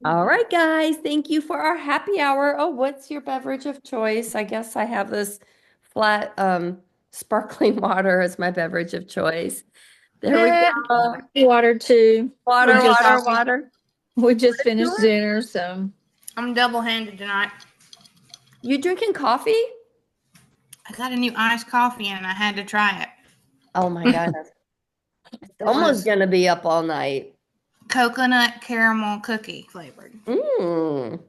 All right, guys, thank you for our happy hour. Oh, what's your beverage of choice? I guess I have this flat sparkling water as my beverage of choice. There we Eh, go. water too. We Water, just water, Coffee. water. we just Let's do finished it. dinner, so I'm double-handed tonight. You drinking coffee? I got a new iced coffee and I had to try it. Oh my goodness. It's It almost was gonna be up all night. coconut caramel cookie flavored. Mmm,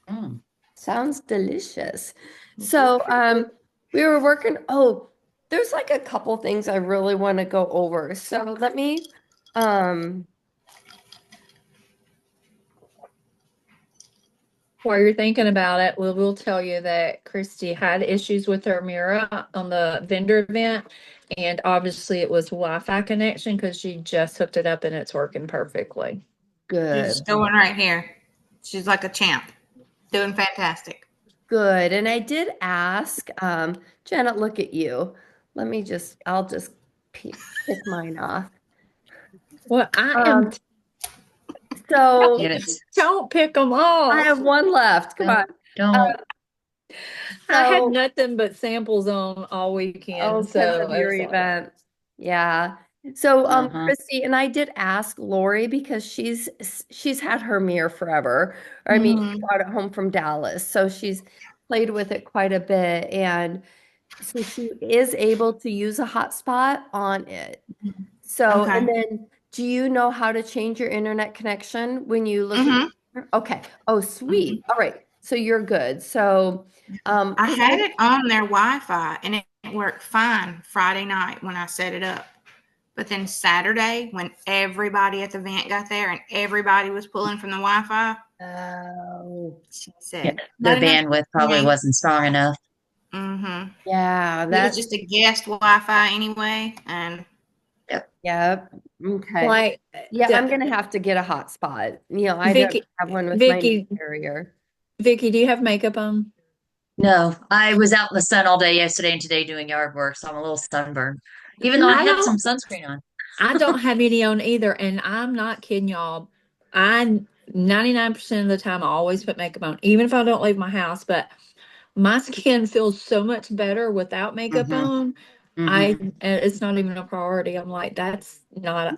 mm. sounds delicious. It is So, pretty good. we were working. Oh, there's like a couple things I really want to go over. So let me, um, While you're thinking about it, we'll tell you that Christy had issues with her mirror on the vendor event, and obviously it was Wi-Fi connection because she just hooked it up and it's working perfectly. She's good. going right here. She's like a champ. Doing fantastic. Good. And I did ask, Janet, look at you. I'll just pick mine off. Well, I am. Um, so Get it. Don't pick them I off. have one left. Come on. Don't. Uh, I had so, nothing but samples on all oh, weekend, because so of I your was like, event. Yeah. So, Uh-huh. Christy, and I did ask Lori because she's had her mirror forever. Or, I mean, she Mm-hmm. brought it home from Dallas, so she's played with it quite a bit. And so she is able to use a hotspot on it. So, and Okay. then do you know how to change your internet connection when you look at Mm-hmm. okay. Oh, Mm-hmm. sweet. All right. So you're good. So, I because had I it on their Wi-Fi and it worked fine Friday night when I set it up. But then Saturday, when everybody at the event got there and everybody was pulling from the Wi-Fi, oh, she Yeah, said, the "Not enough bandwidth probably today." wasn't strong enough. Mm-hmm. yeah, It was that just a guest Wi-Fi anyway, and Yep. yeah. Okay. like Yeah, I'm the, gonna have to get a hotspot. I don't Vicky, have one with my new Vicky, carrier. Vicky, do you have makeup on? No, I was out in the sun all day yesterday and today doing yard work, so I'm a little sunburned, even though I I had some don't. sunscreen on. I don't have any on either, and I'm not kidding y'all. I 99% of the time I always put makeup on, even if I don't leave my house. But my skin feels so much better without makeup Hmm. on. Hmm. It's not even a priority. I'm like, that's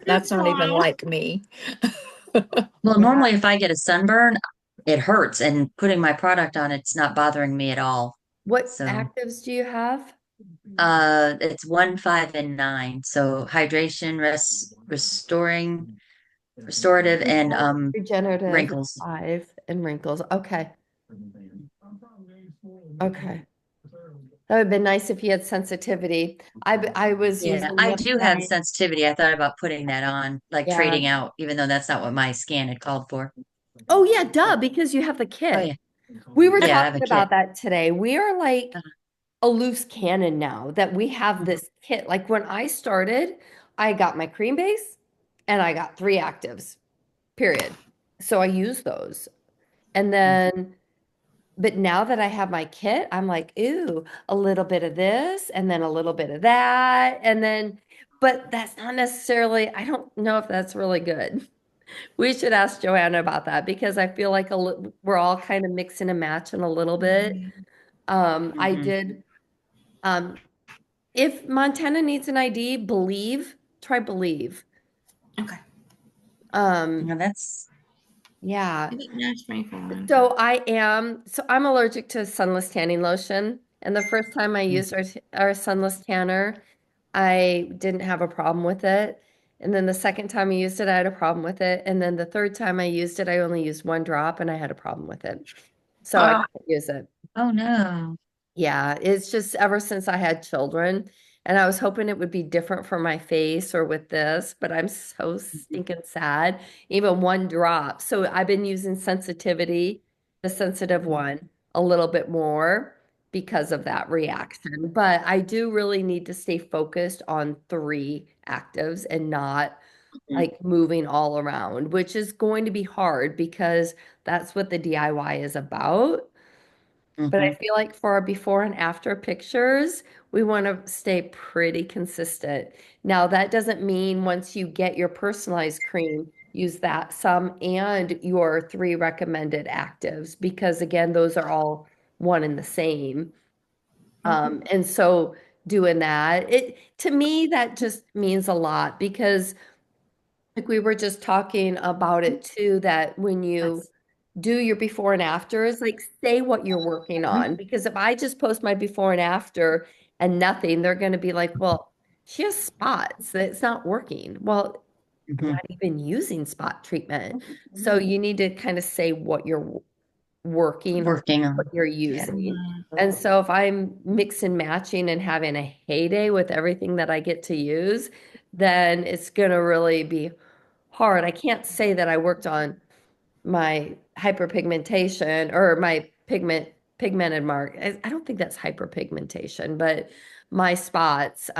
that's not even wrong. like me. Well, Yeah. normally if I get a sunburn, it hurts, and putting my product on, it's not bothering me at all. What So, actives do you have? it's 1, 5, and 9. So hydration, restorative, and Regenerative, wrinkles. 5, and wrinkles. Okay. Okay. That would have been nice if you had sensitivity. I was Yeah, using I the do have 9. sensitivity. I thought about putting that on, like Yeah. trading out, even though that's not what my scan had called for. Oh yeah, duh, because you have the Oh kit. yeah. We were Yeah, I have talking a kit. about that today. We are like Uh, a loose cannon now that we have mhm, this kit. Like when I started, I got my cream base and I got 3 actives, period. So I use those. And mhm, then but now that I have my kit, I'm like, ooh, a little bit of this and then a little bit of that. And then, but that's not necessarily, I don't know if that's really good. We should ask Joanna about that because I feel like we're all kind of mixing and matching a little bit. I mhm. did, um, if Montana needs an ID, try believe. Okay. Um, Now that's yeah. I didn't ask me for one. So I'm allergic to sunless tanning lotion. And the first time I mm, used our sunless tanner, I didn't have a problem with it. And then the second time I used it, I had a problem with it. And then the third time I used it, I only used one drop and I had a problem with it. So I Ah, can't use it. oh no. Yeah, it's just ever since I had children, and I was hoping it would be different for my face or with this, but I'm so Mhm, stinking sad. Even one drop. So I've been using sensitivity, the sensitive one, a little bit more because of that reaction. But I do really need to stay focused on 3 actives and not mhm, like moving all around, which is going to be hard because that's what the DIY is about. But I mhm, feel like for our before and after pictures, we want to stay pretty consistent. Now, that doesn't mean once you get your personalized cream, use that some and your three recommended actives because again, those are all one and the same. And so doing that, it to me that just means a lot because like we were just talking about it too, that when you That's do your before and afters, like say what you're working on. Because if I just post my before and after and nothing, they're going to be like, well, she has spots. It's not working. Well, I'm mhm. not even using spot treatment. So you need to kind of say what you're working or Working what on. you're Yeah. using. And so if I'm mix and matching and having a heyday with everything that I get to use, then it's going to really be hard. I can't say that I worked on my hyperpigmentation or my pigmented mark. I don't think that's hyperpigmentation, but my spots,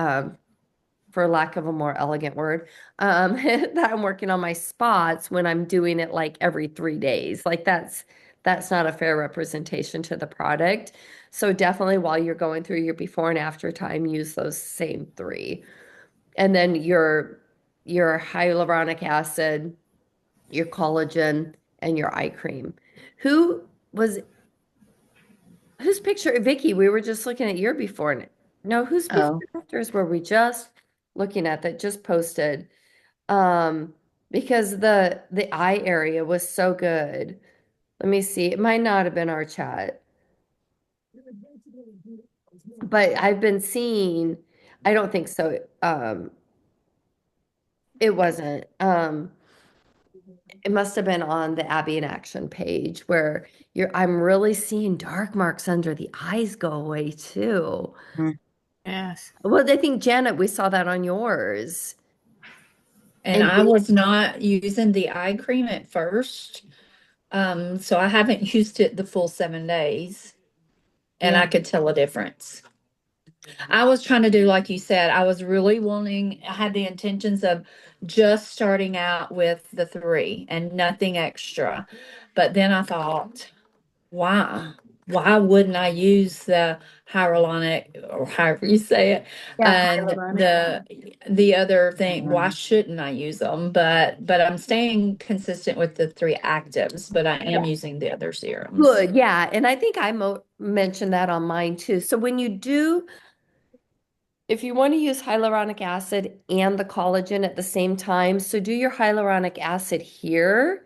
for lack of a more elegant word, that I'm working on my spots when I'm doing it like every 3 days. Like that's not a fair representation to the product. So definitely while you're going through your before and after time, use those same three. And then your hyaluronic acid, your collagen, and your eye cream. Who was whose picture, Vicky? We were just looking at your before and no, whose before Oh, and afters were we just looking at that just posted? Um, because the eye area was so good. Let me see. It might not have been our chat, but I've been seeing, I don't think so. It wasn't. It must have been on the Abby in Action page where I'm really seeing dark marks under the eyes go away too. mm, Yes. Well, I think Janet, we saw that on yours. And And I was not using the eye cream at first. So I haven't used it the full 7 days, and yeah, I could tell a difference. I was trying to do like you said. I was really wanting, I had the intentions of just starting out with the three and nothing extra. But then I thought, why? Why wouldn't I use the hyaluronic or however you say it? yeah, And hyaluronic. the other thing, why mm, shouldn't I use them? But I'm staying consistent with the three actives, but I am Yeah. using the other serums. Good, yeah. And I think I mo mentioned that on mine too. So when you do, if you want to use hyaluronic acid and the collagen at the same time, so do your hyaluronic acid here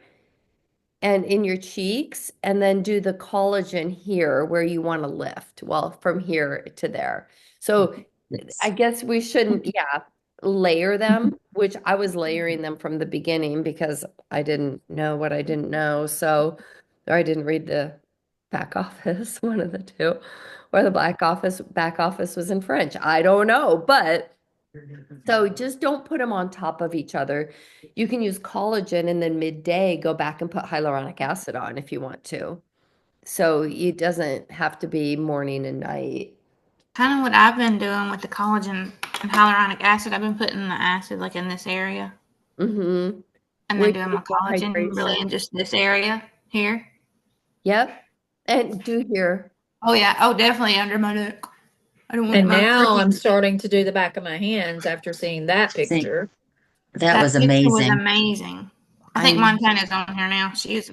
and in your cheeks, and then do the collagen here where you want to lift. Well, from here to there. So I yes. guess we shouldn't, yeah, layer them, which I was layering them from the beginning because I didn't know what I didn't know. So, or I didn't read the back office, one of the two, or the back office was in French. I don't know, but so just don't put them on top of each other. You can use collagen and then midday go back and put hyaluronic acid on if you want to. So it doesn't have to be morning and night. Kind of what I've been doing with the collagen and hyaluronic acid. I've been putting the acid like in this area Mm-hmm. and Where then you doing my get the collagen really in hydration. just this area here. Yep. And do here. Oh yeah. Oh, definitely under my neck. I don't want And my now I'm freaking. starting to do the back of my hands after seeing that See, picture. that That was picture was amazing. amazing. I think I Montana's on here now. She is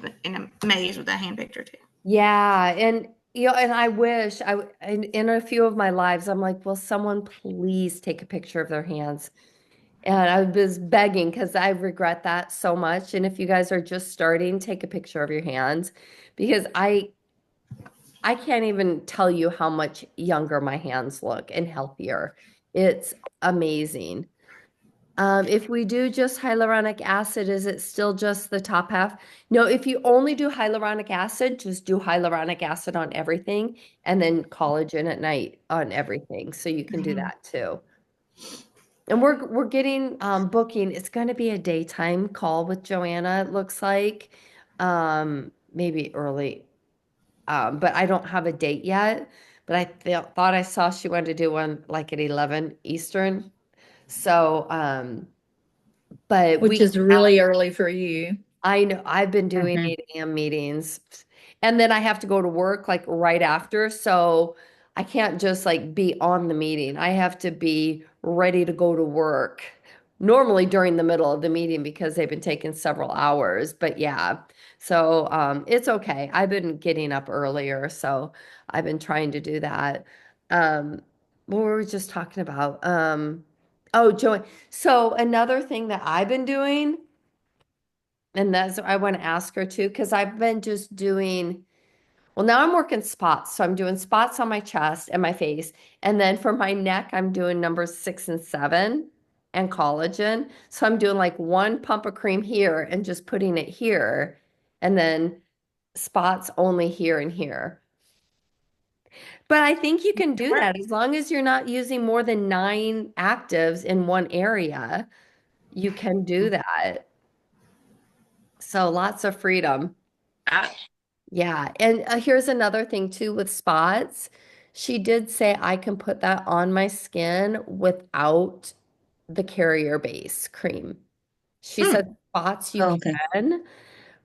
amazed with that hand picture too. Yeah, and and I wish in a few of my lives, I'm like, will someone please take a picture of their hands? And I was begging because I regret that so much. And if you guys are just starting, take a picture of your hands because I can't even tell you how much younger my hands look and healthier. It's amazing. If we do just hyaluronic acid, is it still just the top half? No, if you only do hyaluronic acid, just do hyaluronic acid on everything and then collagen at night on everything. So you can do Mhm. that too. And we're getting booking. It's going to be a daytime call with Joanna, it looks like. Maybe early. But I don't have a date yet. But I thought I saw she wanted to do one like at 11 Eastern. So, but Which we is really early for you. I know I've been doing Hmm. 8 a.m. meetings and then I have to go to work like right after. So I can't just like be on the meeting. I have to be ready to go to work normally during the middle of the meeting because they've been taking several hours. But yeah, so it's okay. I've been getting up earlier, so I've been trying to do that. What were we just talking about? Oh, Joey. So another thing that I've been doing, and that's I want to ask her too, because I've been just doing. Well, now I'm working spots. So I'm doing spots on my chest and my face. And then for my neck, I'm doing numbers 6 and 7 and collagen. So I'm doing like one pump of cream here and just putting it here. And then spots only here and here. But I think you can do that as long as you're not using more than 9 actives in one area. You can do that. So lots of freedom. I, Yeah, and here's another thing too with spots. She did say I can put that on my skin without the carrier base cream. She hmm, said spots you Oh, okay. can,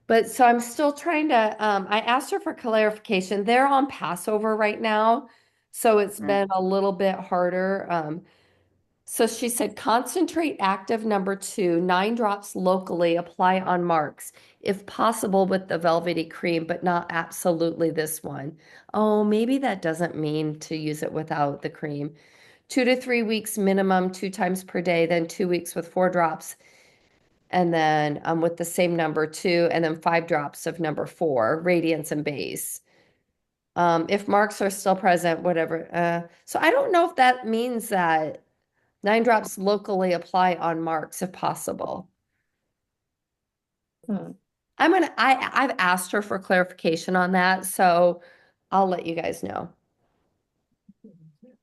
but so I'm still trying to I asked her for clarification. They're on Passover right now, so it's Mm. been a little bit harder. So she said, concentrate active number 2, 9 drops locally, apply on marks, if possible with the velvety cream, but not absolutely this one. Oh, maybe that doesn't mean to use it without the cream. 2 to 3 weeks minimum, 2 times per day, then 2 weeks with 4 drops, and then with the same number 2, and then 5 drops of number 4, radiance and base. If marks are still present, whatever. So I don't know if that means that 9 drops locally apply on marks if possible. Hmm. I've asked her for clarification on that, so I'll let you guys know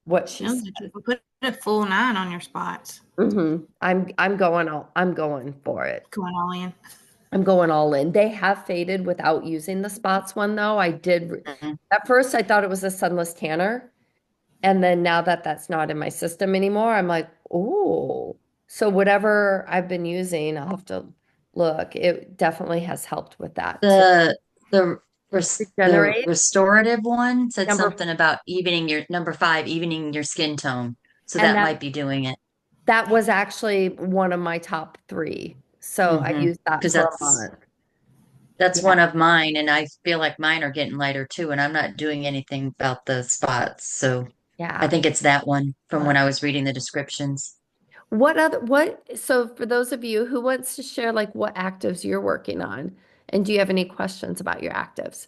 what she sounds said. like you can put a full 9 on your spots. I'm going for it. Going all in. I'm going all in. They have faded without using the spots one though. Mhm. At first I thought it was a sunless tanner, and then now that that's not in my system anymore, I'm like, oh. So whatever I've been using, I'll have to look. It definitely has helped with that too. The the the Regenerate. restorative one said Number, something about evening your number 5, evening your skin tone. So and that might be doing it. that was actually one of my top 3. So I Mm-hmm. used that Because for a month. that's Yeah, one of mine, and I feel like mine are getting lighter too, and I'm not doing anything about the spots. So I yeah. think it's that one from when Uh, I was reading the descriptions. so for those of you who wants to share like what actives you're working on, and do you have any questions about your actives?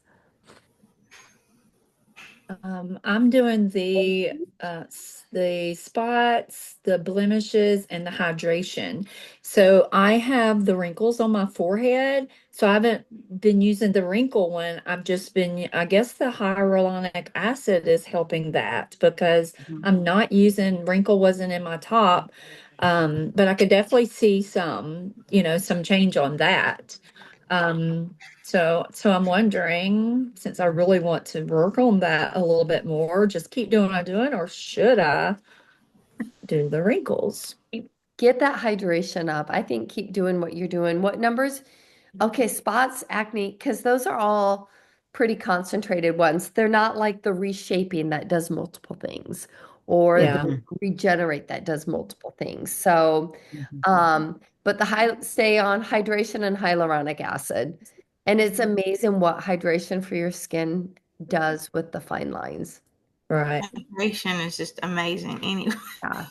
I'm doing the spots, the blemishes, and the hydration. So I have the wrinkles on my forehead. So I haven't been using the wrinkle one. I've just been, I guess the hyaluronic acid is helping that because Mhm. I'm not using wrinkle wasn't in my top. But I could definitely see some change on that. So I'm wondering, since I really want to work on that a little bit more, just keep doing what I'm doing, or should I do the wrinkles? Get that hydration up. I think keep doing what you're doing. What numbers? Okay, spots, acne, because those are all pretty concentrated ones. They're not like the reshaping that does multiple things or the Yeah. Mhm. regenerate that does multiple things. So, Mhm. but the high stay on hydration and hyaluronic acid. And it's amazing what hydration for your skin does with the fine lines. Right. Hydration is just amazing. Anyway, Yeah.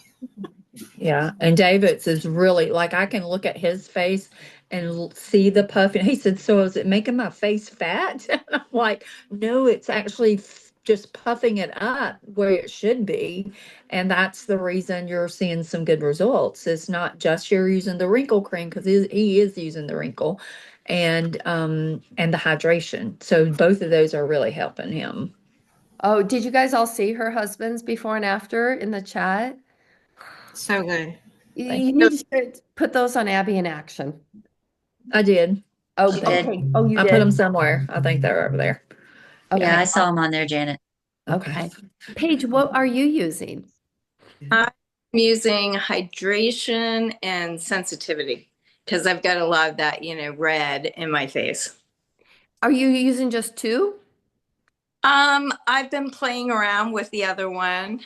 Yeah, and David's is really like I can look at his face and see the puff. And he said, "So is it making my face fat?" And I'm like, "No, it's actually just puffing it up where it should be." And that's the reason you're seeing some good results. It's not just you're using the wrinkle cream because he is using the wrinkle and the hydration. So both of those are really helping him. Oh, did you guys all see her husband's before and after in the chat? so good. Thank You you. need to put those on Abby in action. I did. Oh, She did. okay. Oh, you I put them did? somewhere. I think they're over there. Yeah, Yeah. Okay. I saw him on there, Janet. Okay. Okay. Paige, what are you using? I'm using hydration and sensitivity because I've got a lot of that, red in my face. Are you using just 2? I've been playing around with the other one.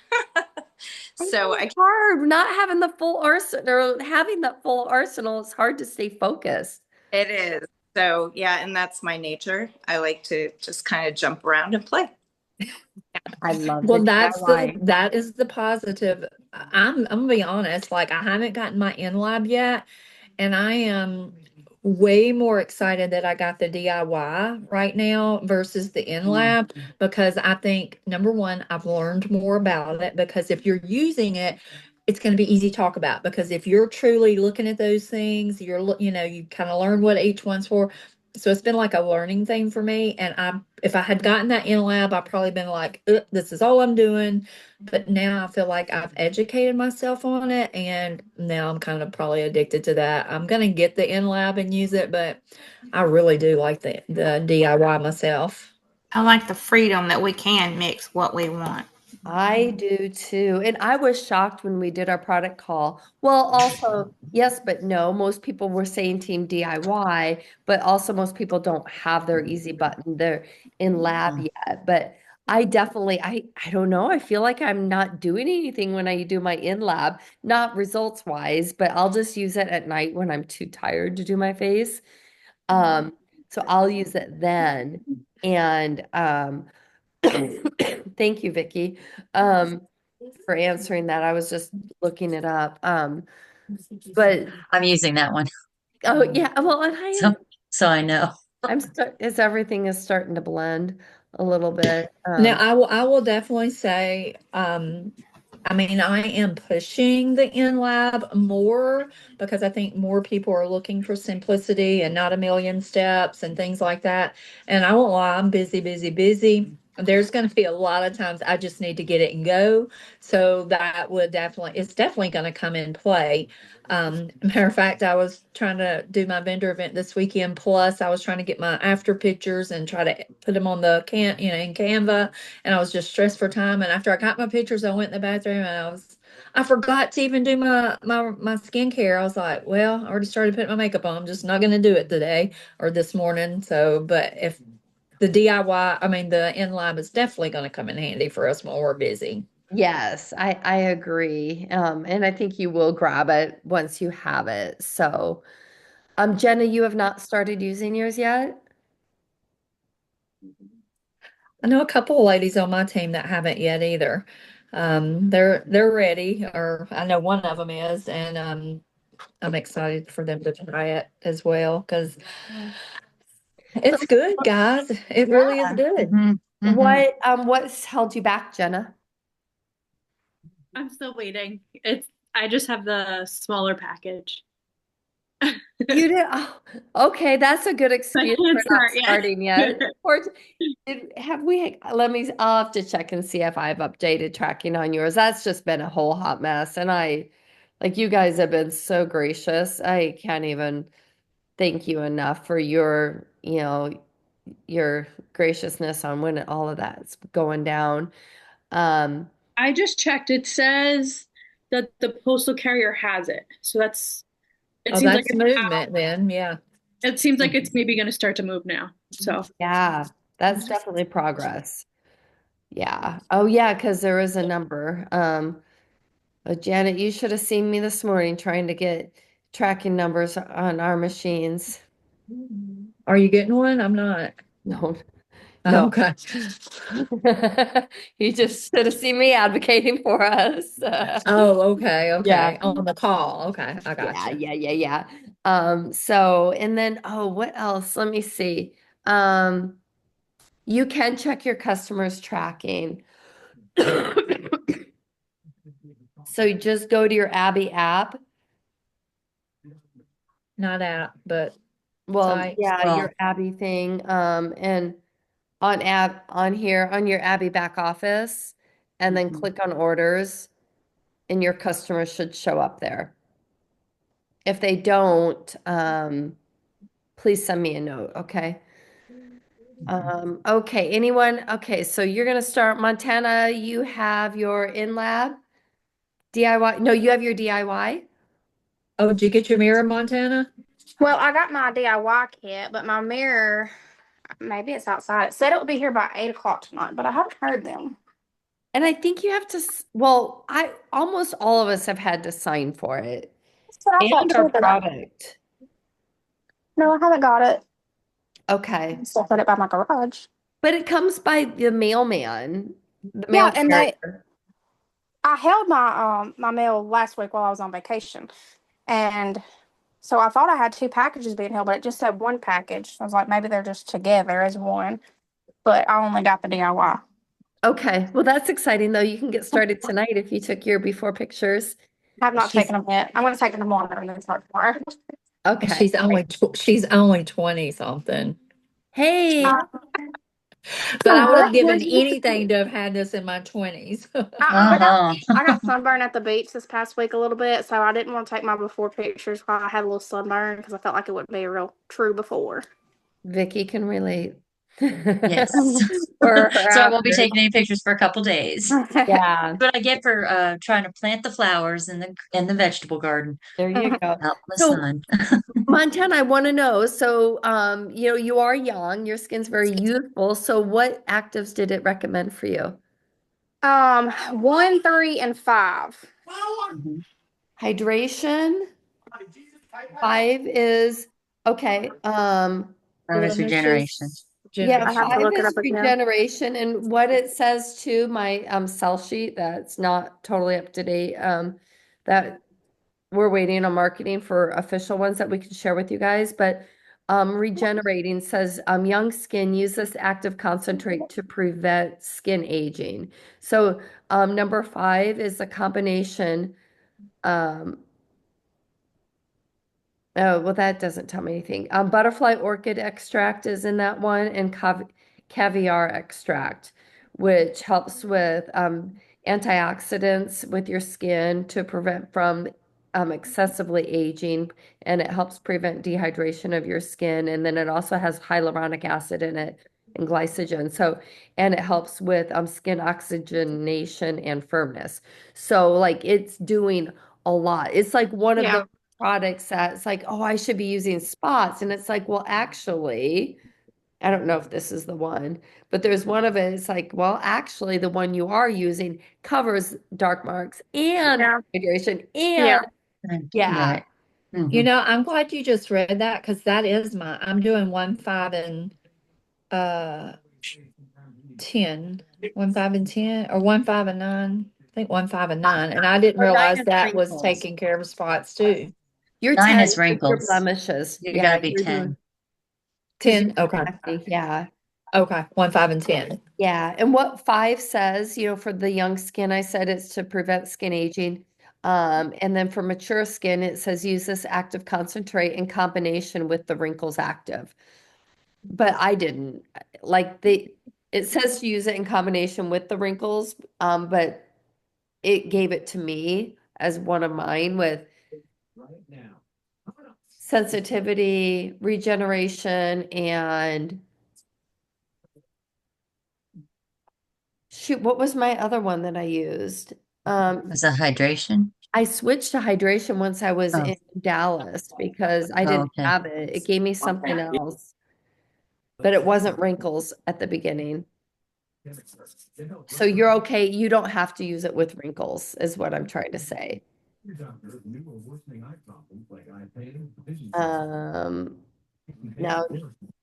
So It's hard not having the full arsenal or having the full arsenal. It's hard to stay focused. it is. So yeah, and that's my nature. I like to just kind of jump around and play. I love the Well, DIY. that is the positive. I'm gonna be honest, like I haven't gotten my in lab yet, and I am way more excited that I got the DIY right now versus the in lab because I think number one, I've learned more about it because if you're using it, it's going to be easy to talk about because if you're truly looking at those things, you know, you kind of learn what each one's for. So it's been like a learning thing for me. And if I had gotten that in lab, I'd probably been like, this is all I'm doing. But now I feel like I've educated myself on it, and now I'm kind of probably addicted to that. I'm gonna get the in lab and use it, but I really do like the DIY myself. I like the freedom that we can mix what we want. I do too. And I was shocked when we did our product call. Well, also, yes, but no. Most people were saying team DIY, but also most people don't have their easy button. They're in lab yet. But I definitely, I don't know. I feel like I'm not doing anything when I do my in lab, not results wise, but I'll just use it at night when I'm too tired to do my face. Um, so I'll use it then. And thank you, Vicky, for answering that. I was just looking it up. But I'm using that one. oh yeah, well, and I So am. so I know. I'm as everything is starting to blend a little bit. Now I will definitely say, I mean, I am pushing the in lab more because I think more people are looking for simplicity and not a million steps and things like that. And I won't lie, I'm busy, busy, busy. There's going to be a lot of times I just need to get it and go. So that would it's definitely going to come in play. Matter of fact, I was trying to do my vendor event this weekend. Plus, I was trying to get my after pictures and try to put them on the in Canva. And I was just stressed for time. And after I got my pictures, I went in the bathroom and I forgot to even do my skincare. I was like, well, I already started putting my makeup on. I'm just not going to do it today or this morning. So, but if the DIY, I mean, the in lab is definitely going to come in handy for us when we're busy. yes, I agree. And I think you will grab it once you have it. So, Jenna, you have not started using yours yet? I know a couple of ladies on my team that haven't yet either. They're ready, or I know one of them is, and I'm excited for them to try it as well because So, it's good, guys. It really is yeah. good. What's held you back, Jenna? I'm still waiting. I just have the smaller package. You did. Oh, okay, that's a good I excuse for can't not start yet. starting yet. Or have we? I'll have to check and see if I've updated tracking on yours. That's just been a whole hot mess, and like, you guys have been so gracious. I can't even thank you enough for your graciousness on when all of that's going down. Um, I just checked. It says that the postal carrier has it. So it Oh, seems like that's movement then. Yeah. it's maybe going to start to move now. So yeah, that's definitely progress. Yeah. Oh, yeah, because there is a number. Janet, you should have seen me this morning trying to get tracking numbers on our machines. Are you getting one? I'm not. No, Oh, no. okay. You just should have seen me advocating for us. Oh, okay, Yeah. okay. On the call. Okay, I got Yeah, you. yeah, yeah, yeah. And then, oh, what else? Let me see. You can check your customers' tracking. So you just go to your Abby app. Not out, but Well, site. yeah, Well, your Abby thing. And on here on your Abby back office, and then click on orders, and your customers should show up there. If they don't, please send me a note, okay? Okay, anyone? Okay, so you're gonna start Montana. You have your in lab DIY. No, you have your DIY. Oh, did you get your mirror, Montana? Well, I got my DIY kit, but my mirror, maybe it's outside. It said it would be here by 8 o'clock tonight, but I haven't heard them. And I think you have to, well, I almost all of us have had to sign for it That's what I thought and our too, but product. no, I haven't got it. Okay. I still put it by my garage. But it comes by the mailman, the Yeah, mail and carrier. I held my mail last week while I was on vacation, and so I thought I had two packages being held, but it just said one package. I was like, maybe they're just together as one, but I only got the DIY. Okay. Well, that's exciting though. You can get started tonight if you took your before pictures. I have not She's taken them yet. I'm going to take them tomorrow and then start tomorrow. Okay. she's only 20 something. Hey, Uh, But I would have given I, anything to have had this in my 20s. Uh-huh. I got sunburned at the beach this past week a little bit, so I didn't want to take my before pictures while I had a little sunburn because I felt like it wouldn't be a real true before. Vicky can relate. Yes. Or her So I won't be after. taking any pictures for a couple days. Yeah, What I get for trying to plant the flowers in the vegetable garden there you go. out in the So sun. Montana, I want to know. So, you are young, your skin's very youthful. So what actives did it recommend for you? 1, 3, and 5. Mhm. Hydration. 5 is okay. Flowers regeneration. Blemishes, Yeah, I have generation. to 5 look it is up again. regeneration. And what it says to my cell sheet that's not totally up to date. That we're waiting on marketing for official ones that we can share with you guys. But regenerating says young skin use this active concentrate to prevent skin aging. So number 5 is a combination. Um, Oh, well, that doesn't tell me anything. Butterfly orchid extract is in that one, and caviar extract, which helps with antioxidants with your skin to prevent from excessively aging, and it helps prevent dehydration of your skin. And then it also has hyaluronic acid in it and glycogen. So, and it helps with skin oxygenation and firmness. So, like, it's doing a lot. It's like one of Yeah. the products that's like, oh, I should be using spots. And it's like, well, actually, I don't know if this is the one, but there's one of it. It's like, well, actually, the one you are using covers dark marks and Yeah. hydration. And Yeah. yeah, Right. Hmm. I'm glad you just read that because that is I'm doing 1, 5, and uh 10. 1, 5, and 10, or 1, 5, and 9. I think 1, 5, and 9. And I didn't oh, 9 realize is that was wrinkles. taking care of spots too. You're 9 10 is with your wrinkles. blemishes. You Yeah, gotta be you're doing 10. because 10. Okay. yeah. Okay. 1, 5, and 10. Yeah, and what 5 says, for the young skin, I said it's to prevent skin aging. And then for mature skin, it says use this active concentrate in combination with the wrinkles active. But I didn't like it says to use it in combination with the wrinkles, but it gave it to me as one of mine with sensitivity, regeneration, and shoot, what was my other one that I used? As a hydration. I switched to hydration once I was Oh, in Dallas because I oh, didn't okay. have it. It gave me something else, but it wasn't wrinkles at the beginning. So you're okay. You don't have to use it with wrinkles, is what I'm trying to say. Um, now,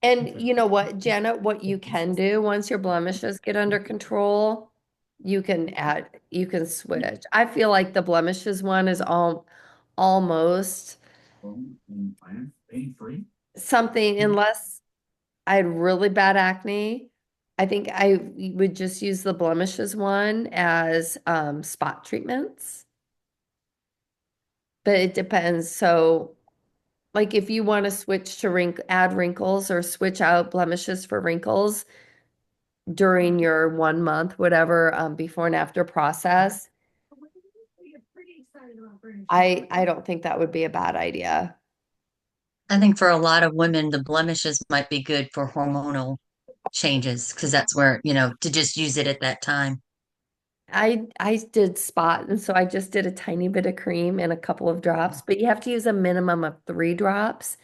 and you know what, Janet, what you can do once your blemishes get under control, you can switch. I feel like the blemishes one is almost something, unless I had really bad acne. I think I would just use the blemishes one as spot treatments, but it depends. So, like if you want to switch to add wrinkles or switch out blemishes for wrinkles during your 1 month, whatever, before and after process, I don't think that would be a bad idea. I think for a lot of women, the blemishes might be good for hormonal changes because that's where, to just use it at that time. I did spot, and so I just did a tiny bit of cream and a couple of drops, but you have to use a minimum of 3 drops.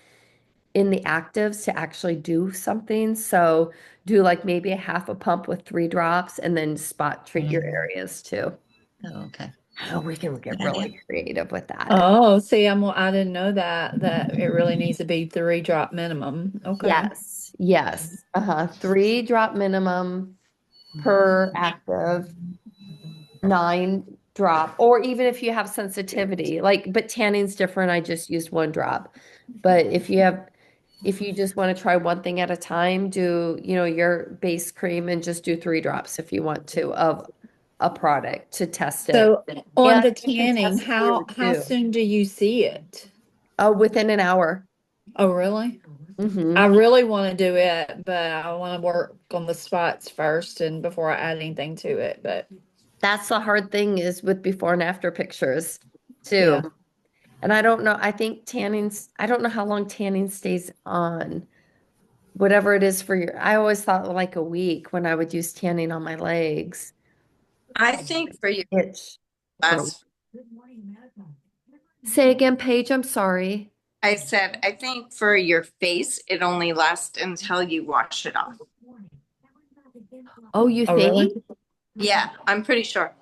in the actives to actually do something. So do like maybe a half a pump with 3 drops and then spot treat your areas too. Oh, okay. Oh, we can get Good idea. really creative with that. Oh, see, I didn't know that it really needs to be 3 drop minimum. Okay. Yes, yes. 3 drop minimum per active, 9 drop, or even if you have sensitivity, like, but tanning's different. I just used 1 drop. But if you just want to try one thing at a time, do, your base cream and just do 3 drops if you want to of a product to test it. So on And the you can tanning, test fear how too. soon do you see it? Within an hour. Oh, really? I Hmm. really want to do it, but I want to work on the spots first and before I add anything to it. But That's the hard thing is with before and after pictures too. yeah. And I don't know, I don't know how long tanning stays on. Whatever it is for I always thought like a week when I would use tanning on my legs. I think for your Itch. Oh. last, Say again, Paige, I'm sorry. I said, I think for your face, it only lasts until you wash it off. Oh, you Oh, really? think? Yeah, I'm pretty sure.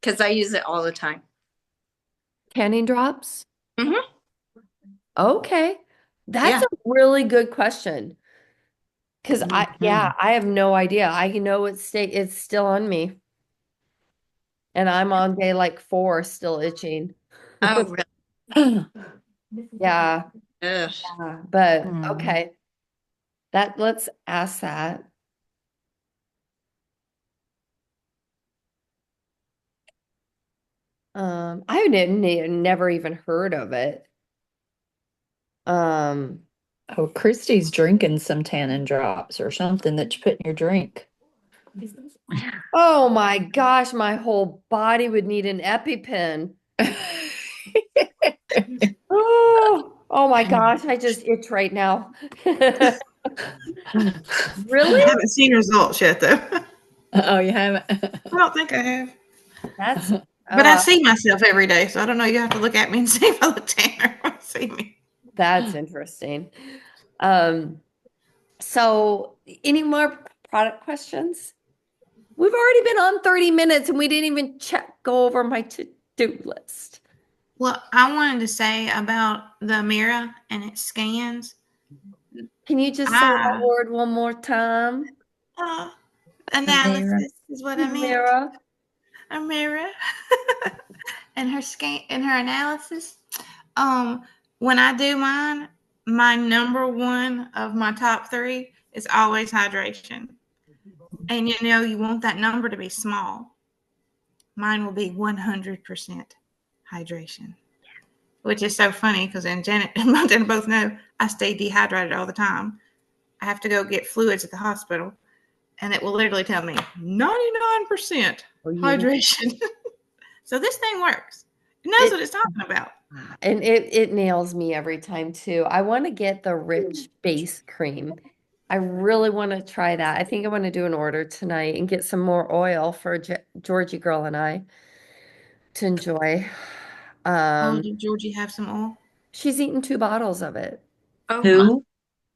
Because I use it all the time. Tanning drops? Hmm. Okay. That's Yeah. a really good question. Because Mhm. I have no idea. I know it's still on me. And I'm on day like 4, still itching. Oh, really? Yeah. Ugh. But Hmm. okay. Let's ask that. I didn't never even heard of it. Um, Oh, Christy's drinking some tannin drops or something that you put in your drink. oh my gosh, my whole body would need an EpiPen. Oh my gosh, I just itch right now. I Really? haven't seen results yet, though. Oh, you haven't? I don't think I have. That's But I uh see myself every day, so I don't know. You have to look at me and see if I look tanner when you see me. that's interesting. Um, so any more product questions? We've already been on 30 minutes and we didn't even go over my to-do list. Well, I wanted to say about the mirror and its scans. Can you just say that I word one more time? uh, Mira. analysis is what I meant. Mira. A mirror and her scan and her analysis. Um, when I do mine, my number one of my top three is always hydration. And you want that number to be small. Mine will be 100% hydration, which is so funny because Janet and Montana both know I stay dehydrated all the time. I have to go get fluids at the hospital, and it will literally tell me 99% Oh, you hydration. So this thing works. It knows what it it's talking about. and it nails me every time too. I want to get the rich base cream. I really want to try that. I think I want to do an order tonight and get some more oil for Georgie girl and I to enjoy. Oh, Um, did Georgie have some oil? she's eaten 2 bottles of it. Oh my. Who?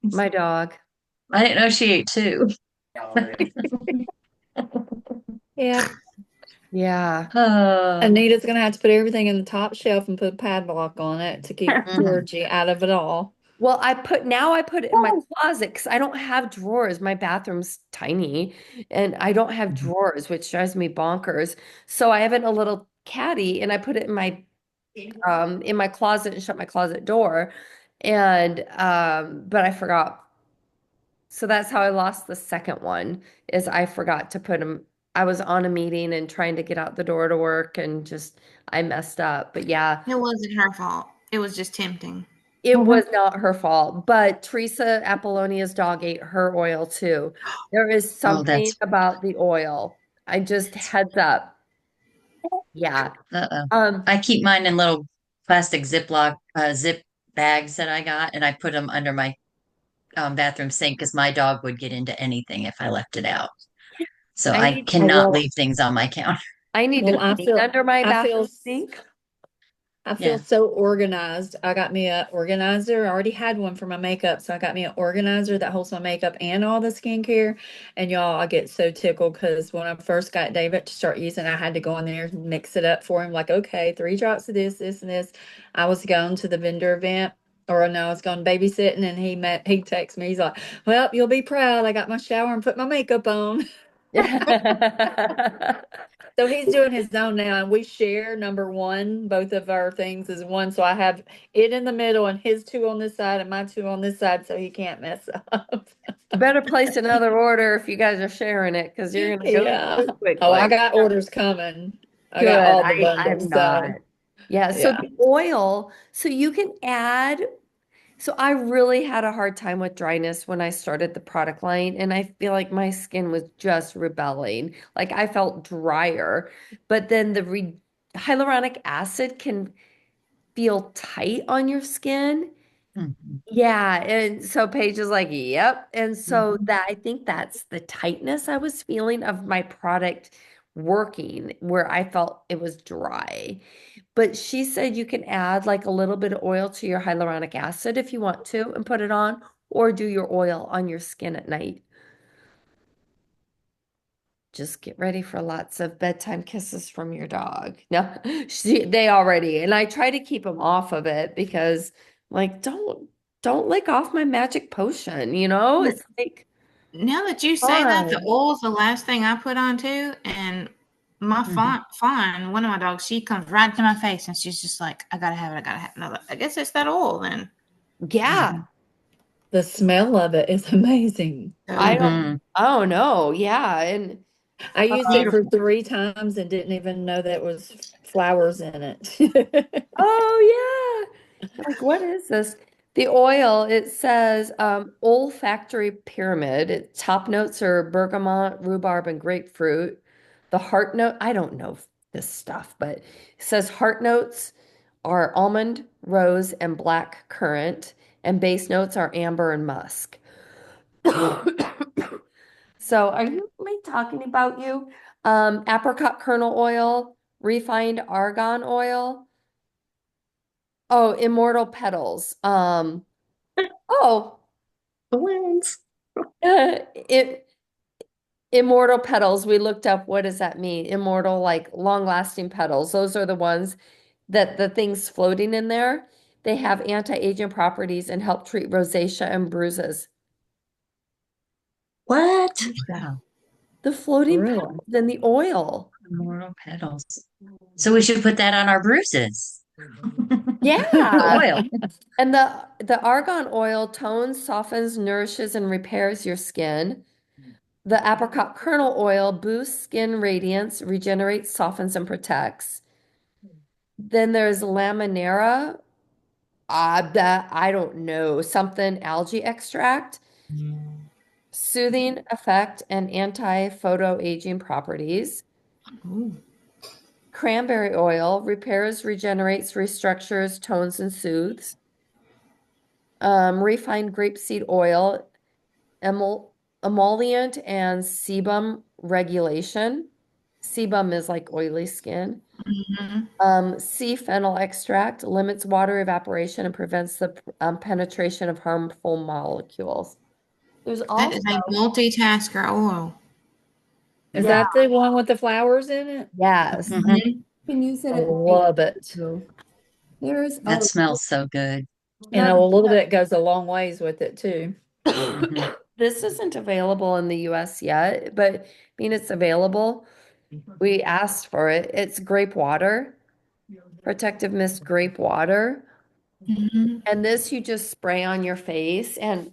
My dog. I didn't know she ate two. Yeah. Yeah. Anita's gonna have to put everything in the top shelf and put a padlock on it to keep Mhm. Georgie out of it all. Well, I put it in my closet because I don't have drawers. My bathroom's tiny and I don't have drawers, which drives me bonkers. So I have it in a little caddy and I put it in my closet and shut my closet door. And but I forgot. So that's how I lost the second one is I forgot to put them. I was on a meeting and trying to get out the door to work and just I messed up. But yeah, It wasn't her fault. It was just tempting. it Mhm. was not her fault, but Teresa Apollonia's dog ate her oil too. There is Oh, something that's about the oil. I just heads up. Yeah. uh-oh. Um, I keep mine in little plastic Ziploc zip bags that I got, and I put them under my bathroom sink because my dog would get into anything if I left it out. So I I need Oh, cannot well, leave things on my counter. I need to well, clean under my I feel bathroom sink. I Yeah. feel so organized. I got me a organizer. I already had one for my makeup, so I got me an organizer that holds my makeup and all the skincare. And y'all, I get so tickled because when I first got David to start using, I had to go in there and mix it up for him. Like, okay, 3 drops of this, this, and this. I was going to the vendor event, or no, I was going babysitting, and he texted me. He's like, "Well, you'll be proud. I got my shower and put my makeup on." So he's doing his own now, and we share number one. Both of our things is one. So I have it in the middle and his two on this side and my two on this side, so he can't mess up. Better place another order if you guys are sharing it because you're gonna go Yeah. through Oh, I quickly. got orders coming. I got Good. all the I'm bundles, not. so Yeah, so yeah. the oil, so you can add, so I really had a hard time with dryness when I started the product line, and I feel like my skin was just rebelling. Like I felt drier, but then the re hyaluronic acid can feel tight on your skin. Mhm. Yeah, and so Paige is like, yep. And so Mhm. that I think that's the tightness I was feeling of my product working where I felt it was dry. But she said you can add like a little bit of oil to your hyaluronic acid if you want to and put it on, or do your oil on your skin at night. Just get ready for lots of bedtime kisses from your dog. No, they already, and I try to keep them off of it because like don't lick off my magic potion, you know? It's like Now that you say that, the fun. oil's the last thing I put on too. And my Mhm. fawn, one of my dogs, she comes right to my face and she's just like, I gotta have it, I gotta have it. And I guess it's that oil then. Yeah, Mhm. The smell of it is amazing. So I don't know. Yeah, and I used it for beautiful. 3 times and didn't even know that was flowers in it. oh yeah. Like, what is this? The oil, it says olfactory pyramid. Top notes are bergamot, rhubarb, and grapefruit. The heart note, I don't know this stuff, but it says heart notes are almond, rose, and black currant, and base notes are amber and musk. So, are you am I talking about you? Apricot kernel oil, refined argan oil. Oh, immortal petals. Oh, Balloons. it immortal petals. We looked up what does that mean? Immortal, like long-lasting petals. Those are the ones that the things floating in there. They have anti-aging properties and help treat rosacea and bruises. What? Wow. The floating Really? petals in the oil. Immortal petals. So we should put that on our bruises. The Yeah. oil. And the argan oil tones, softens, nourishes, and repairs your skin. The apricot kernel oil boosts skin radiance, regenerates, softens, and protects. Then there's laminera, that I don't know, something algae extract, soothing effect and anti-photo aging properties. Ooh. Cranberry oil repairs, regenerates, restructures, tones, and soothes. Refined grapeseed oil, emollient and sebum regulation. Sebum is like oily skin. Mhm. Sea fennel extract limits water evaporation and prevents the penetration of harmful molecules. There's That also, is a multitasker oil. Is yeah, that the one with the flowers in it? yes. Hmm. Mhm. You can use it I at night love it. too. There's, That smells so good. And no, a little bit goes a long ways with it too. Hmm. this isn't available in the US yet, but I mean, it's available. We asked for it. It's grape water, protective mist grape water. Mhm. And this you just spray on your face and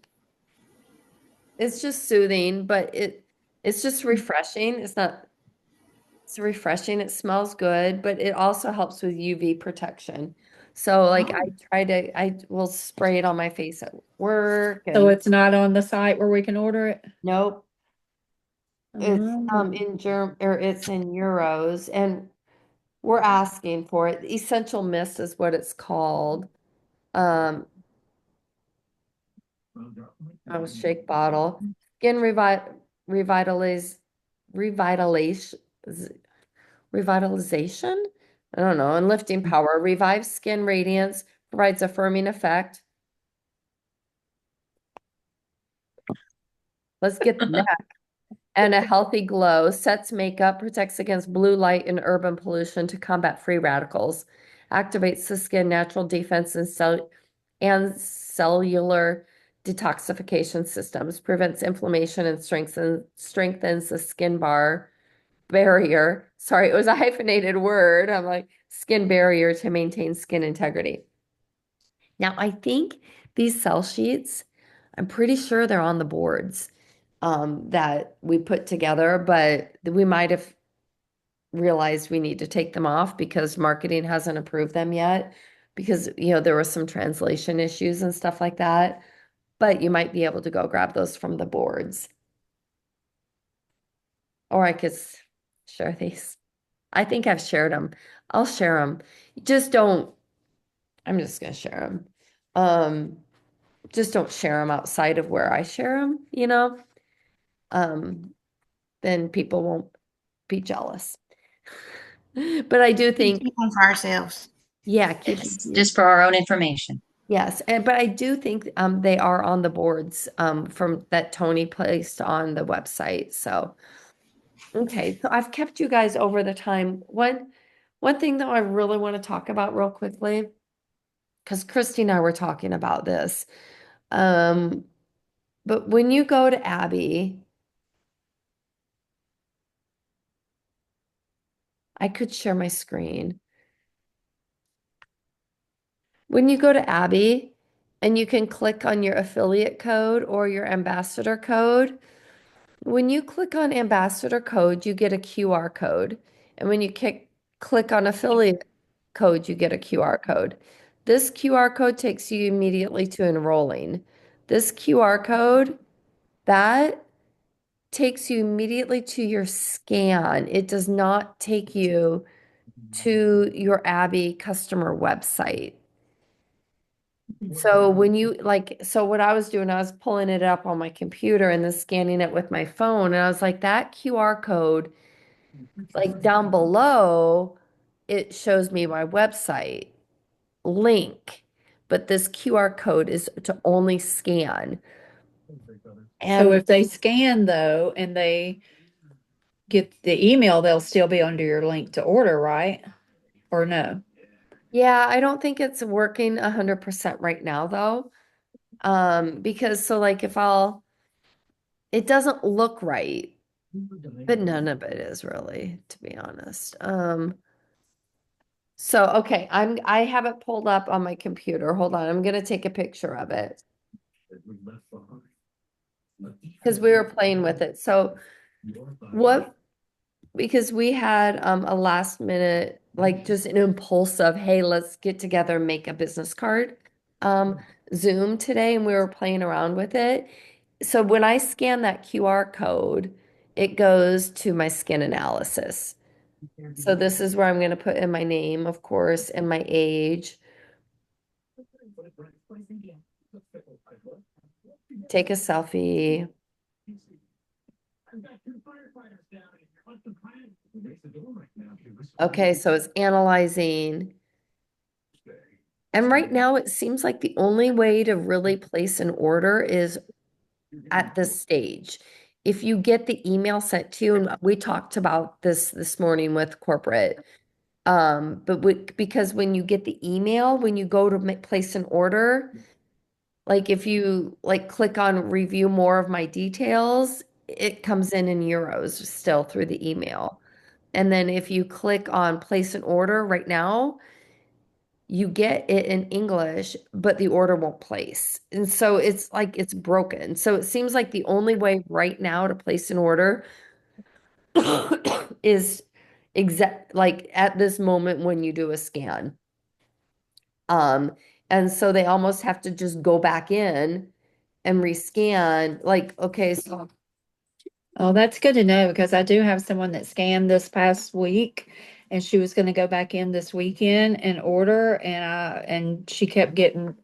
it's just soothing, but it's just refreshing. It's refreshing. It smells good, but it also helps with UV protection. So like Oh. I will spray it on my face at work So and it's not on the site where we can order it? nope. It's Oh. in germ or it's in euros and we're asking for it. Essential Mist is what it's called. Um, oh, shake bottle. Skin revitalize revitalization revitalization. I don't know, and lifting power, revives skin radiance, provides a firming effect. Let's get the neck. And a healthy glow, sets makeup, protects against blue light and urban pollution to combat free radicals, activates the skin natural defense and cellular detoxification systems, prevents inflammation and strengthens the skin barrier. Sorry, it was a hyphenated word. I'm like skin barrier to maintain skin integrity. Now, I think these cell sheets, I'm pretty sure they're on the boards that we put together, but we might have realized we need to take them off because marketing hasn't approved them yet because, there were some translation issues and stuff like that. But you might be able to go grab those from the boards. Or I could share these. I think I've shared them. I'll share them. Just don't, I'm just going to share them. Just don't share them outside of where I share them. Um, then people won't be jealous. But I do think, Keep them for ourselves. yeah, keep Yes, just for our own information. yes, and but I do think they are on the boards from that Tony placed on the website. So okay, so I've kept you guys over the time. One thing that I really want to talk about real quickly, because Christy and I were talking about this. Um, but when you go to Abby, I could share my screen. When you go to Abby and you can click on your affiliate code or your ambassador code, when you click on ambassador code, you get a QR code. And when you click on affiliate code, you get a QR code. This QR code takes you immediately to enrolling. This QR code, that takes you immediately to your scan. It does not take you to your Abby customer website. So when you so what I was doing, I was pulling it up on my computer and then scanning it with my phone. And I was like, that QR code, like down below, it shows me my website link. But this QR code is to only scan. So And if they scan though and they get the email, they'll still be under your link to order, right? Or no? yeah, I don't think it's working 100% right now though. Because so like it doesn't look right, but none of it is really, to be honest. So okay, I have it pulled up on my computer. Hold on, I'm gonna take a picture of it because we were playing with it. So what because we had a last minute, like just an impulsive, hey, let's get together and make a business card um Zoom today, and we were playing around with it. So when I scan that QR code, it goes to my skin analysis. So this is where I'm going to put in my name, of course, and my age. Take a selfie. Okay, so it's analyzing. And right now, it seems like the only way to really place an order is at this stage. If you get the email sent to you, and we talked about this morning with corporate, because when you get the email, when you go to place an order, like if you like click on review more of my details, it comes in euros still through the email. And then if you click on place an order right now, you get it in English, but the order won't place. And so it's like it's broken. So it seems like the only way right now to place an order is exact like at this moment when you do a scan. Um, and so they almost have to just go back in and rescan. Like, okay, so Oh, that's good to know because I do have someone that scanned this past week and she was gonna go back in this weekend and order and she kept getting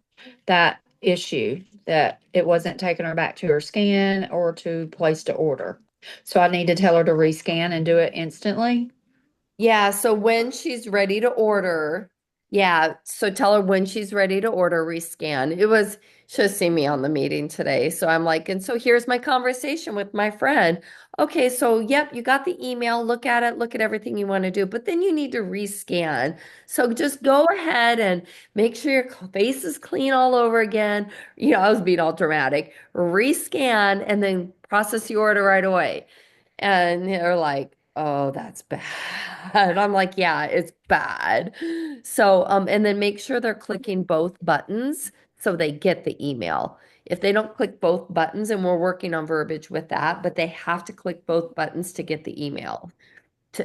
that issue that it wasn't taking her back to her scan or to place to order. So I need to tell her to rescan and do it instantly. Yeah, so when she's ready to order, yeah, so tell her when she's ready to order, rescan. She'll see me on the meeting today. So I'm like, and so here's my conversation with my friend. Okay, so yep, you got the email, look at it, look at everything you want to do, but then you need to rescan. So just go ahead and make sure your face is clean all over again. I was being all dramatic. Rescan and then process the order right away. And they're like, oh, that's bad. I'm like, yeah, it's bad. So, and then make sure they're clicking both buttons so they get the email. If they don't click both buttons, and we're working on verbiage with that, but they have to click both buttons to get the email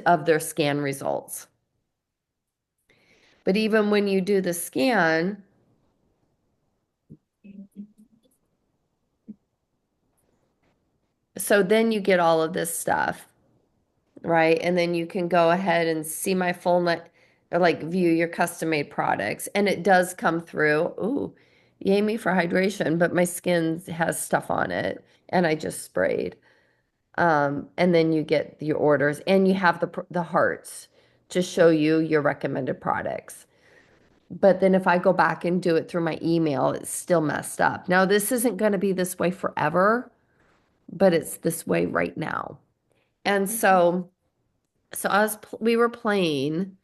of their scan results. But even when you do the scan, so then you get all of this stuff. Right? And then you can go ahead and see my full net or like view your custom made products. And it does come through. Ooh, yay me for hydration, but my skin has stuff on it and I just sprayed. And then you get your orders and you have the hearts to show you your recommended products. But then if I go back and do it through my email, it's still messed up. Now, this isn't going to be this way forever, but it's this way right now. And so we were playing,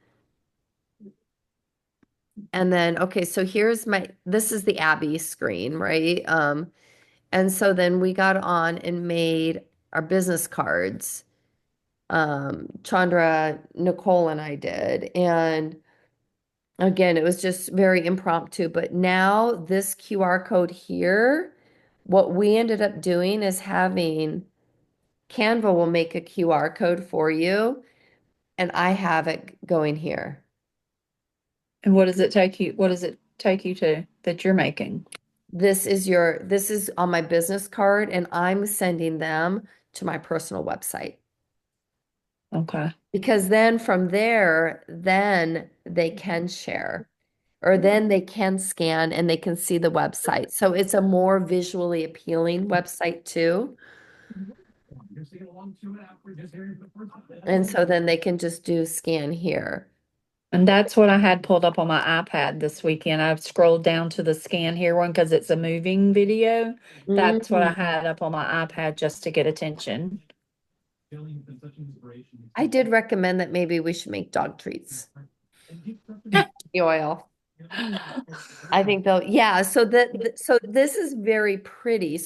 and then okay, so this is the ABBI screen, right? And so then we got on and made our business cards. Chandra, Nicole, and I did, and again, it was just very impromptu. But now this QR code here, what we ended up doing is having Canva will make a QR code for you, and I have it going here. And what does it take you? What does it take you to that you're making? This is on my business card and I'm sending them to my personal website. Okay. Because then from there, then they can share or then they can scan and they can see the website. So it's a more visually appealing website too. And so then they can just do scan here. And that's what I had pulled up on my iPad this weekend. I've scrolled down to the scan here one because it's a moving video. That's what I Mhm. had up on my iPad just to get attention. I did recommend that maybe we should make dog treats. The oil. I think they'll, yeah. So this is very pretty.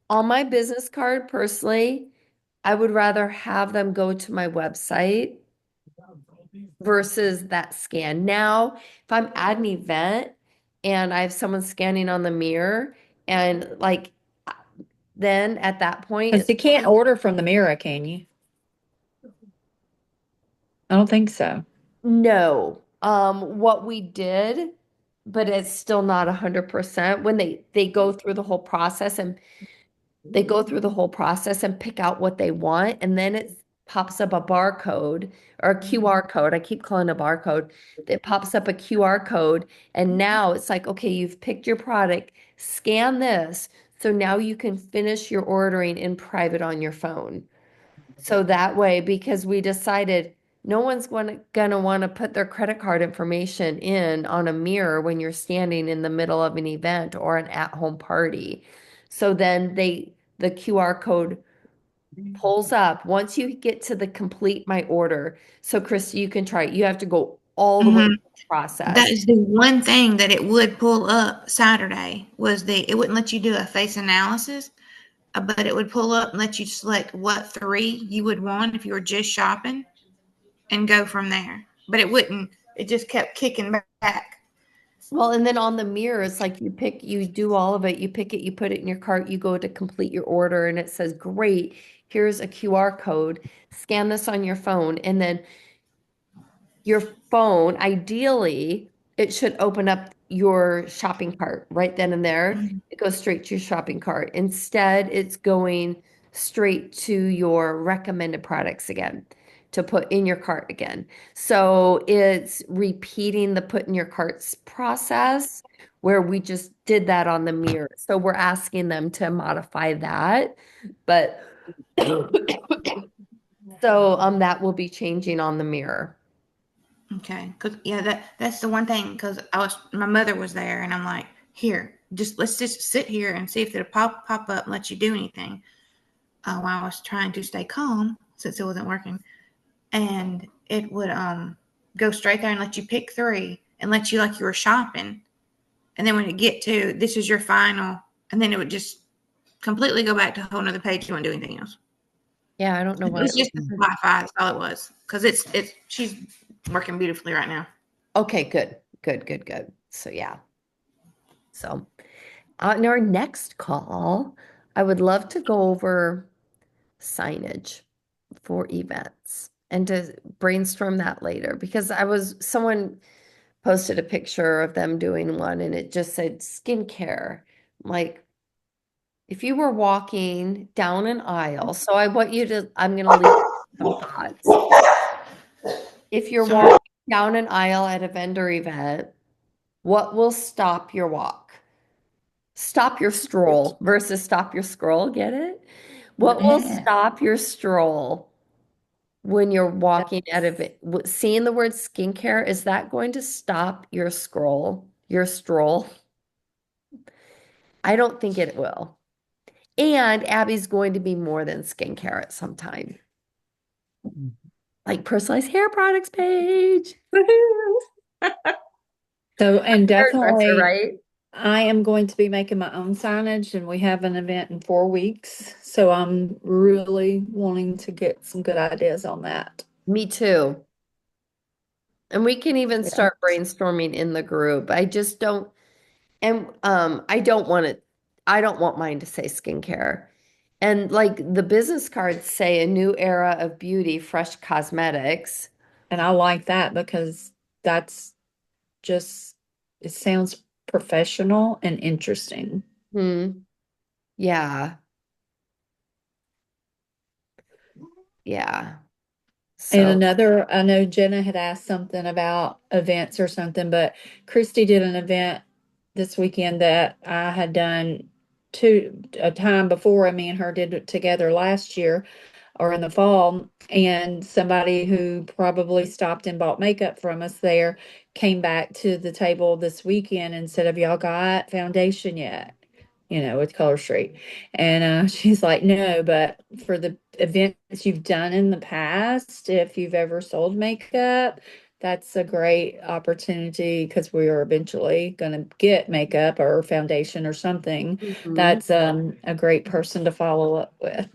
On my business card personally, I would rather have them go to my website versus that scan. Now, if I'm at an event and I have someone scanning on the mirror and like, then at that point, Because you can't order from the mirror, can you? I don't think so. no. What we did, but it's still not 100% when they go through the whole process and they go through the whole process and pick out what they want, and then it pops up a barcode or a QR code. I keep calling it a barcode. It pops up a QR code, and now it's like, okay, you've picked your product, scan this. So now you can finish your ordering in private on your phone. So that way, because we decided no one's gonna want to put their credit card information in on a mirror when you're standing in the middle of an event or an at-home party. So then the QR code pulls up once you get to the complete my order. So Christy, you can try it. You have to go all the way Mhm. through the That process. is the one thing that it would pull up Saturday was it wouldn't let you do a face analysis, but it would pull up and let you select what three you would want if you were just shopping and go from there. But it wouldn't. It just kept kicking back. Well, and then on the mirror, it's like you do all of it, you pick it, you put it in your cart, you go to complete your order, and it says, great, here's a QR code. Scan this on your phone. And then your phone, ideally, it should open up your shopping cart right then and there. It goes straight to your shopping cart. Instead, it's going straight to your recommended products again to put in your cart again. So it's repeating the put in your carts process where we just did that on the mirror. So we're asking them to modify that. But So that will be changing on the mirror. Okay, cause yeah, that's the one thing. Cause my mother was there, and I'm like, here, let's just sit here and see if it'll pop up and let you do anything. While I was trying to stay calm since it wasn't working, and it would go straight there and let you pick three and let you like you were shopping, and then when it get to this is your final, and then it would just completely go back to a whole nother page. You wouldn't do anything else. Yeah, I don't know why It's it would. just the Wi-Fi. That's all it was. Cause she's working beautifully right now. Okay, good, good, good, good. So yeah. So in our next call, I would love to go over signage for events and to brainstorm that later because someone posted a picture of them doing one and it just said skincare. Like if you were walking down an aisle, so I'm going to leave some thoughts. If you're Sorry. walking down an aisle at a vendor event, what will stop your walk? Stop your stroll versus stop your scroll. Get it? What will Yeah. stop your stroll when you're walking out of it? Seeing the word skincare, is that going to stop your stroll? I don't think it will. And Abby's going to be more than skincare at some time. Like personalized hair products page. So, and Hairdresser, definitely, right? I am going to be making my own signage, and we have an event in 4 weeks. So I'm really wanting to get some good ideas on that. Me too. And we can even Yeah. start brainstorming in the group. I just don't, and I don't want mine to say skincare. And like the business cards say a new era of beauty, fresh cosmetics. And I like that because that's just, it sounds professional and interesting. Hmm. Yeah. Yeah. And So, another, I know Jenna had asked something about events or something, but Christy did an event this weekend that I had done a time before, and me and her did it together last year or in the fall, and somebody who probably stopped and bought makeup from us there came back to the table this weekend and said, "Have y'all got foundation yet?" With Color Street. And she's like, "No, but for the events you've done in the past, if you've ever sold makeup, that's a great opportunity because we are eventually going to get makeup or foundation or something. mhm. That's a great person to follow up with."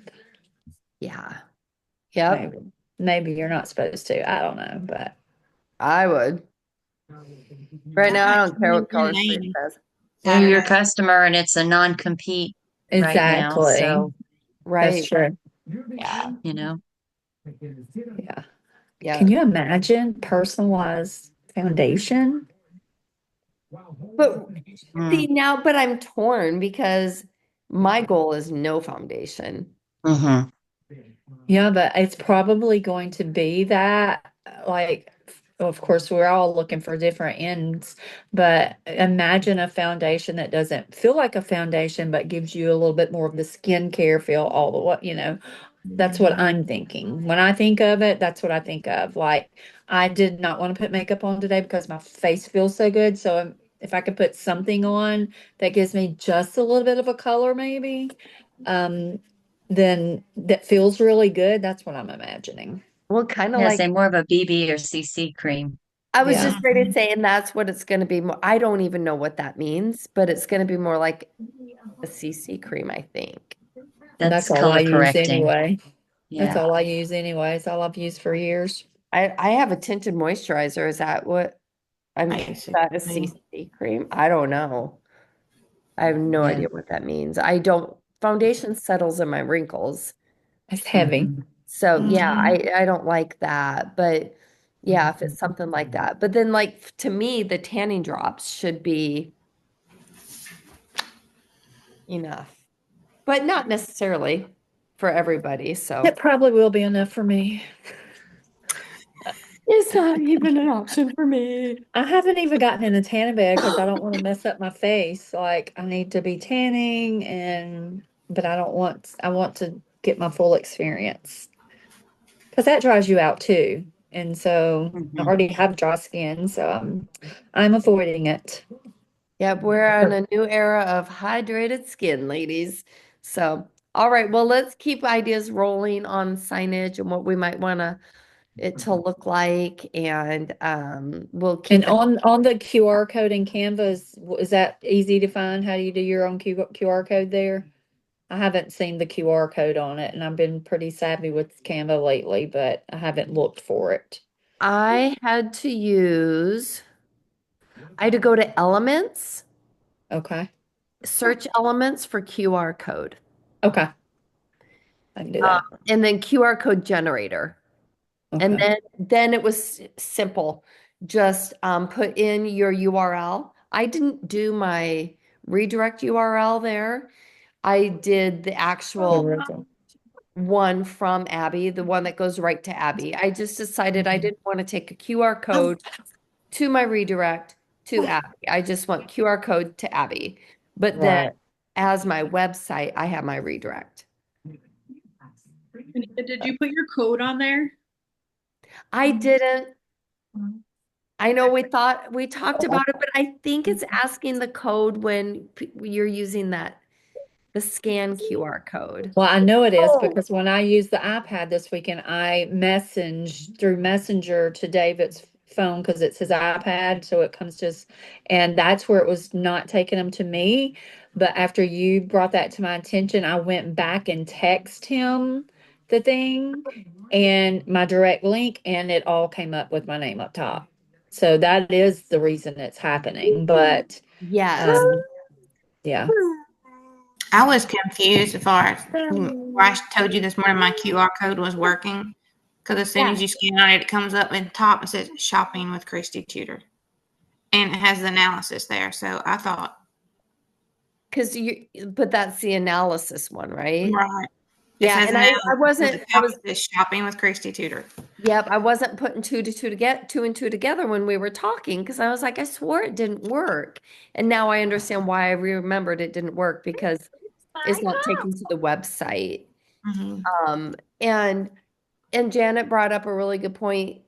Yeah. Yep. Maybe you're not supposed to. I don't know, but I would. Right now, I I don't care knew what her Color Street name says. They're your Saturday. customer and it's a non-compete right now. exactly. So, That's Right. true. Yeah. you know, Yeah. Yeah. Can you imagine personalized foundation? But mm, see now, but I'm torn because my goal is no foundation. hmm Yeah, but it's probably going to be that, like, of course, we're all looking for different ends, but imagine a foundation that doesn't feel like a foundation, but gives you a little bit more of the skincare feel all the way. That's what I'm thinking. When I think of it, that's what I think of. Like, I did not want to put makeup on today because my face feels so good. So if I could put something on that gives me just a little bit of a color, maybe, um, then that feels really good. That's what I'm imagining. Well, kind of yeah, like say more of a BB or CC cream. I was Yeah, just ready to say, and that's what it's going to be. I don't even know what that means, but it's going to be more like a CC cream, I think. that's That's all I color use correcting. anyway. That's Yeah. all I use anyway. It's all I've used for years. I have a tinted moisturizer. Is that what is that a Basically. CC cream? I don't know. I have no Yeah. idea what that means. I don't, foundation settles in my wrinkles. It's heavy. hmm So yeah, Mhm. I don't like that. But yeah, if it's something like that. But then like to me, the tanning drops should be enough, but not necessarily for everybody. It So probably will be enough for me. it's not even an option for me. I haven't even gotten in a tanning bed because I don't want to mess up my face. Like I need to be tanning but I don't want I want to get my full experience because that dries you out too. And so I Mhm. already have dry skin, so I'm avoiding it. Yep, we're on a new era of hydrated skin, ladies. So, all right, well, let's keep ideas rolling on signage and what we might want it to look like, and we'll And keep it. on the QR code in Canva, is that easy to find? How do you do your own QR code there? I haven't seen the QR code on it, and I've been pretty savvy with Canva lately, but I haven't looked for it. I had to go to Elements, Okay. search Elements for QR code, Okay. I can do um, that. and then QR code generator. And Okay. then it was simple. Just put in your URL. I didn't do my redirect URL there. I did the The actual original. one from Abby, the one that goes right to Abby. I just decided I didn't want to take a QR code to my redirect to Abby. I just want QR code to Abby. But then Right. as my website, I have my redirect. And did you put your code on there? I didn't. I know we talked about it, but I think it's asking the code when you're using the scan QR code. Well, I know it is because when I used the iPad this weekend, I messaged through Messenger to David's phone because it's his iPad, so it comes to us, and that's where it was not taking them to me. But after you brought that to my attention, I went back and text him the thing and my direct link, and it all came up with my name up top. So that is the reason it's happening. But Yes. um, yeah. I was confused as far as where I told you this morning my QR code was working. Because as soon as you scan on it, it comes up in top and says shopping with Christy Tudor. And it has the analysis there. So I thought, But that's the analysis one, right? right. It Yeah, says and I analysis. At the I top, was, it says shopping with Christy Tudor. yep, I wasn't putting two and two together when we were talking because I was like, I swore it didn't work. And now I understand why I remembered it didn't work because it's not taken to the website. Mm-hmm. Um, and Janet brought up a really good point.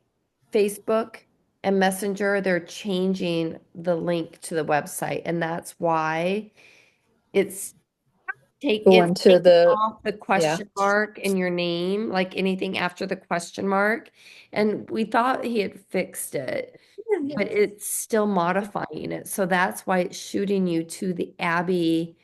Facebook and Messenger, they're changing the link to the website, and that's why it's it's Going to taking the, off the yeah. question mark in your name, like anything after the question mark. And we thought he had fixed it, but it's still modifying it. So that's why it's shooting you to the Abby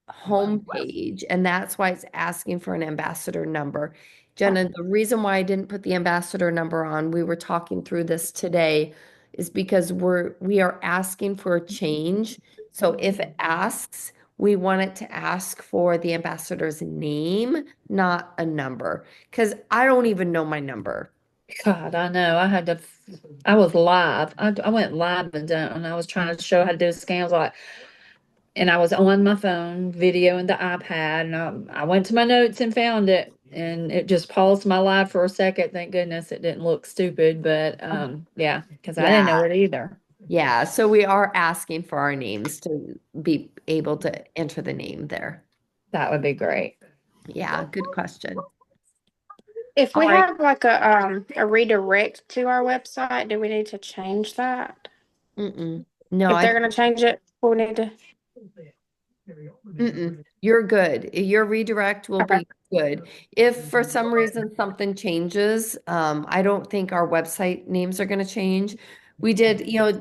homepage, and that's why it's asking for an ambassador number. Jenna, the reason why I didn't put the ambassador number on, we were talking through this today, is because we are asking for a change. So if it asks, we want it to ask for the ambassador's name, not a number, because I don't even know my number. God, I know. I was live. I went live and I was trying to show how to do scams. And I was on my phone, video and the iPad, and I went to my notes and found it, and it just paused my live for a second. Thank goodness it didn't look stupid, but yeah, because I didn't Yeah, know it either. yeah. So we are asking for our names to be able to enter the name there. That would be great. Yeah, good question. If All we right. have like a redirect to our website, do we need to change that? Mm-mm. No, If they're gonna change it, we need to. you're good. Your redirect will Okay. be good. If for some reason something changes, I don't think our website names are going to change. We did,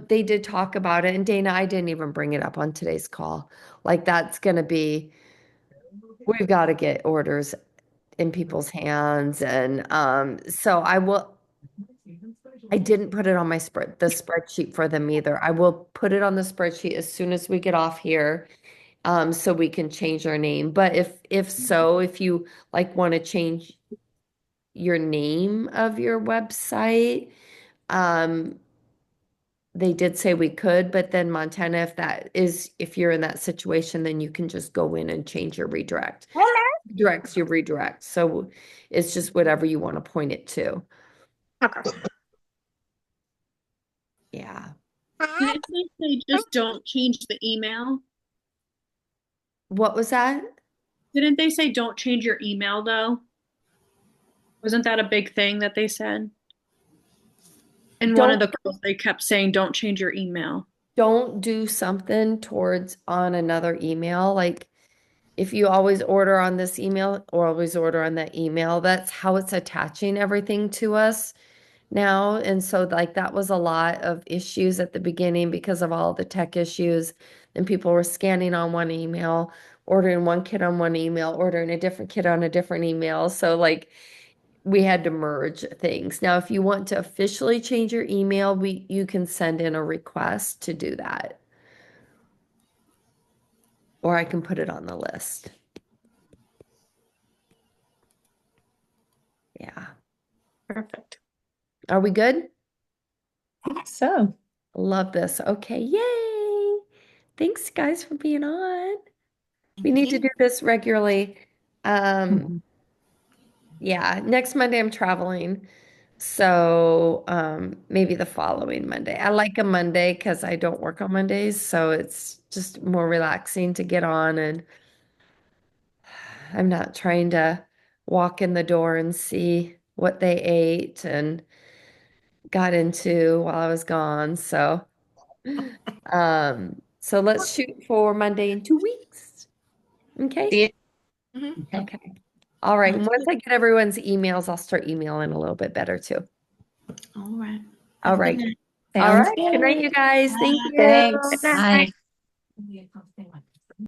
they did talk about it, and Dana, I didn't even bring it up on today's call. Like that's going to be, we've got to get orders in people's hands, and so I didn't put it on the spreadsheet for them either. I will put it on the spreadsheet as soon as we get off here, so we can change our name. But if you like want to change your name of your website, um, they did say we could, but then Montana, if you're in that situation, then you can just go in and change your redirect. Redirects your redirect. So it's just whatever you want to point it to. Okay. Yeah. Didn't they say just don't change the email? What was that? Didn't they say don't change your email though? Wasn't that a big thing that they said? In one of Don't the quotes, they kept saying, "Don't change your email." don't do something towards on another email. Like if you always order on this email or always order on that email, that's how it's attaching everything to us now. And so like that was a lot of issues at the beginning because of all the tech issues. And people were scanning on one email, ordering one kit on one email, ordering a different kit on a different email. So like we had to merge things. Now, if you want to officially change your email, you can send in a request to do that. Or I can put it on the list. Yeah. Perfect. Are we good? So, Love this. Okay, yay. Thanks, guys, for being on. We Thank need to you. do this regularly. mhm. Yeah, next Monday I'm traveling. So, maybe the following Monday. I like a Monday because I don't work on Mondays, so it's just more relaxing to get on and I'm not trying to walk in the door and see what they ate and got into while I was gone. So let's shoot for Monday in 2 weeks. Okay. See you. Mhm. Okay. Okay. All right. And Sounds once good. I get everyone's emails, I'll start emailing a little bit better too. All right. All Have a good right. night. All Sounds right. Good night, good. you guys. Thank Bye. you. Thanks. Bye.